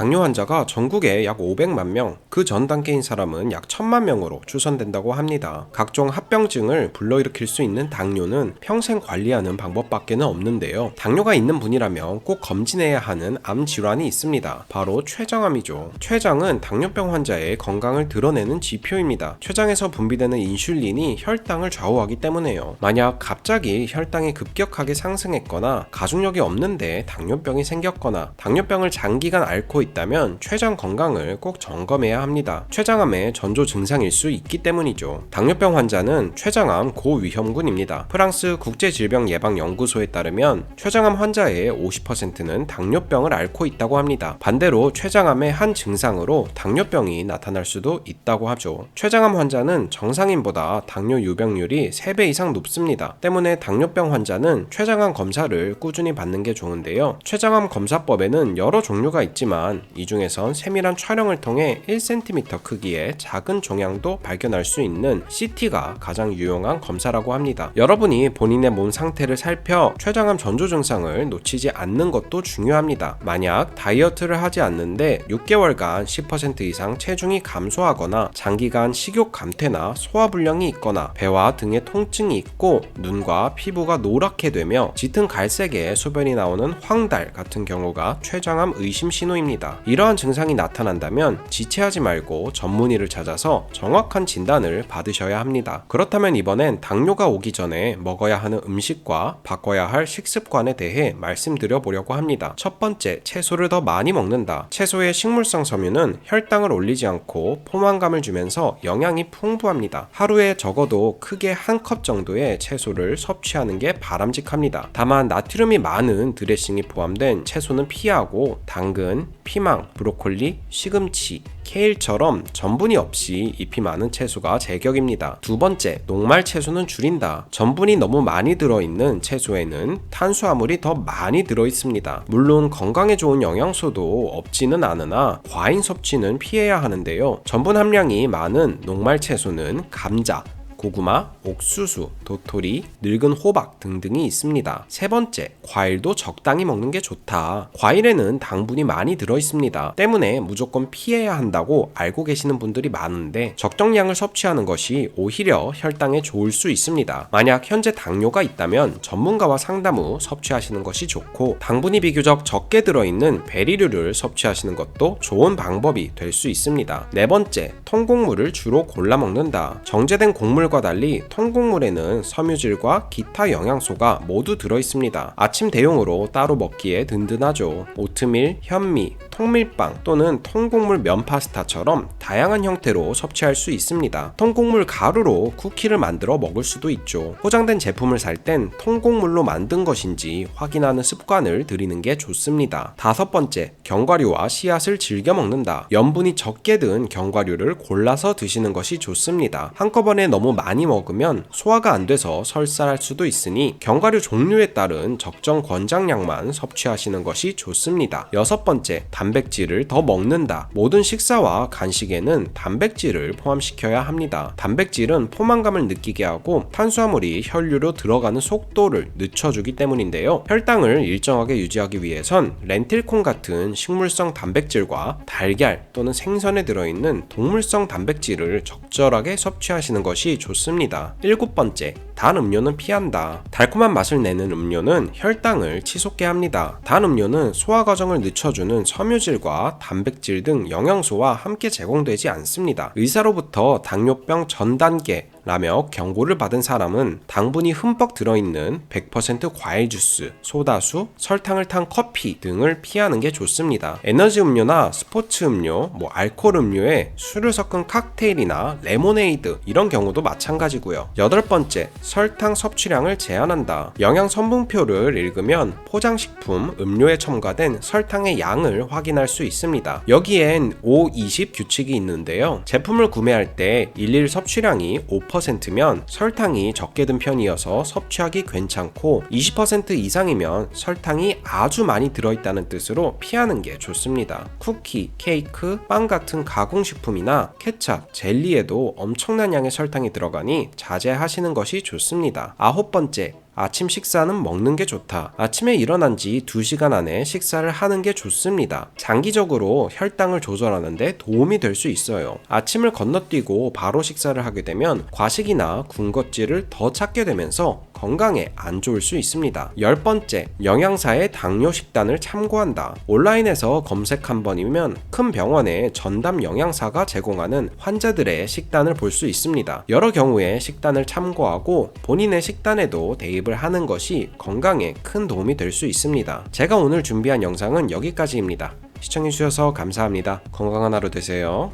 당뇨 환자가 전국에 약 500만 명, 그 전 단계인 사람은 약 1000만 명으로 추산된다고 합니다. 각종 합병증을 불러일으킬 수 있는 당뇨는 평생 관리하는 방법밖에는 없는데요. 당뇨가 있는 분이라면 꼭 검진해야 하는 암 질환이 있습니다. 바로 췌장암이죠. 췌장은 당뇨병 환자의 건강을 드러내는 지표입니다. 췌장에서 분비되는 인슐린이 혈당을 좌우하기 때문에요. 만약 갑자기 혈당이 급격하게 상승했거나 가족력이 없는데 당뇨병이 생겼거나 당뇨병을 장기간 앓고 있다면 췌장 건강을 꼭 점검해야 합니다. 췌장암의 전조 증상일 수 있기 때문이죠. 당뇨병 환자는 췌장암 고위험군입니다. 프랑스 국제질병예방연구소에 따르면 췌장암 환자의 50%는 당뇨병을 앓고 있다고 합니다. 반대로 췌장암의 한 증상으로 당뇨병이 나타날 수도 있다고 하죠. 췌장암 환자는 정상인보다 당뇨 유병률이 3배 이상 높습니다. 때문에 당뇨병 환자는 췌장암 검사를 꾸준히 받는 게 좋은데요. 췌장암 검사법에는 여러 종류가 있지만 이 중에선 세밀한 촬영을 통해 1cm 크기의 작은 종양도 발견할 수 있는 CT가 가장 유용한 검사라고 합니다. 여러분이 본인의 몸 상태를 살펴 췌장암 전조 증상을 놓치지 않는 것도 중요합니다. 만약 다이어트를 하지 않는데 6개월간 10% 이상 체중이 감소하거나 장기간 식욕 감퇴나 소화불량이 있거나 배와 등에 통증이 있고 눈과 피부가 노랗게 되며 짙은 갈색의 소변이 나오는 황달 같은 경우가 췌장암 의심 신호입니다. 이러한 증상이 나타난다면 지체하지 말고 전문의를 찾아서 정확한 진단을 받으셔야 합니다. 그렇다면 이번엔 당뇨가 오기 전에 먹어야 하는 음식과 바꿔야 할 식습관에 대해 말씀드려 보려고 합니다. 첫 번째, 채소를 더 많이 먹는다. 채소의 식물성 섬유는 혈당을 올리지 않고 포만감을 주면서 영양이 풍부합니다. 하루에 적어도 크게 한 컵 정도의 채소를 섭취하는 게 바람직합니다. 다만 나트륨이 많은 드레싱이 포함된 채소는 피하고 당근, 피망, 브로콜리, 시금치, 케일처럼 전분이 없이 잎이 많은 채소가 제격입니다. 두 번째, 녹말 채소는 줄인다. 전분이 너무 많이 들어있는 채소에는 탄수화물이 더 많이 들어있습니다. 물론 건강에 좋은 영양소도 없지는 않으나 과잉 섭취는 피해야 하는데요. 전분 함량이 많은 녹말 채소는 감자, 고구마, 옥수수, 도토리, 늙은 호박 등등이 있습니다. 세 번째, 과일도 적당히 먹는 게 좋다. 과일에는 당분이 많이 들어있습니다. 때문에 무조건 피해야 한다고 알고 계시는 분들이 많은데 적정량을 섭취하는 것이 오히려 혈당에 좋을 수 있습니다. 만약 현재 당뇨가 있다면 전문가와 상담 후 섭취하시는 것이 좋고 당분이 비교적 적게 들어있는 베리류를 섭취하시는 것도 좋은 방법이 될 수 있습니다. 네 번째, 통곡물을 주로 골라 먹는다. 정제된 곡물 과 달리 통곡물에는 섬유질과 기타 영양소가 모두 들어있습니다. 아침 대용으로 따로 먹기에 든든하죠. 오트밀, 현미, 통밀빵 또는 통곡물 면 파스타처럼 다양한 형태로 섭취할 수 있습니다. 통곡물 가루로 쿠키를 만들어 먹을 수도 있죠. 포장된 제품을 살 땐 통곡물로 만든 것인지 확인하는 습관을 들이는 게 좋습니다. 다섯 번째, 견과류와 씨앗을 즐겨 먹는다. 염분이 적게 든 견과류를 골라서 드시는 것이 좋습니다. 한꺼번에 너무 많이 먹으면 소화가 안 돼서 설사할 수도 있으니 견과류 종류에 따른 적정 권장량만 섭취하시는 것이 좋습니다. 여섯 번째, 단백질을 더 먹는다. 모든 식사와 간식에는 단백질을 포함시켜야 합니다. 단백질은 포만감을 느끼게 하고 탄수화물이 혈류로 들어가는 속도를 늦춰주기 때문인데요. 혈당을 일정하게 유지하기 위해선 렌틸콩 같은 식물성 단백질과 달걀 또는 생선에 들어있는 동물성 단백질을 적절하게 섭취하시는 것이 좋습니다. 일곱 번째, 단 음료는 피한다. 달콤한 맛을 내는 음료는 혈당을 치솟게 합니다. 단 음료는 소화 과정을 늦춰주는 섬유질과 단백질 등 영양소와 함께 제공되지 않습니다. 의사로부터 당뇨병 전 단계 라며 경고를 받은 사람은 당분이 흠뻑 들어있는 100% 과일 주스, 소다수, 설탕을 탄 커피 등을 피하는 게 좋습니다. 에너지 음료나 스포츠 음료, 알코올 음료에 술을 섞은 칵테일이나 레모네이드 이런 경우도 마찬가지고요. 여덟 번째, 설탕 섭취량을 제한한다. 영양 성분표를 읽으면 포장식품 음료에 첨가된 설탕의 양을 확인할 수 있습니다. 여기엔 5-20 규칙이 있는데요. 제품을 구매할 때 일일 섭취량이 5%면 설탕이 적게 든 편이어서 섭취하기 괜찮고 20% 이상이면 설탕이 아주 많이 들어있다는 뜻으로 피하는 게 좋습니다. 쿠키, 케이크, 빵 같은 가공식품이나 케찹, 젤리에도 엄청난 양의 설탕이 들어가니 자제하시는 것이 좋습니다. 아홉 번째, 아침 식사는 먹는 게 좋다. 아침에 일어난 지 2시간 안에 식사를 하는 게 좋습니다. 장기적으로 혈당을 조절하는데 도움이 될 수 있어요. 아침을 건너뛰고 바로 식사를 하게 되면 과식이나 군것질을 더 찾게 되면서 건강에 안 좋을 수 있습니다. 10번째, 영양사의 당뇨 식단을 참고한다. 온라인에서 검색 한 번이면 큰 병원의 전담 영양사가 제공하는 환자들의 식단을 볼 수 있습니다. 여러 경우에 식단을 참고하고 본인의 식단에도 대입을 하는 것이 건강에 큰 도움이 될 수 있습니다. 제가 오늘 준비한 영상은 여기까지입니다. 시청해주셔서 감사합니다. 건강한 하루 되세요.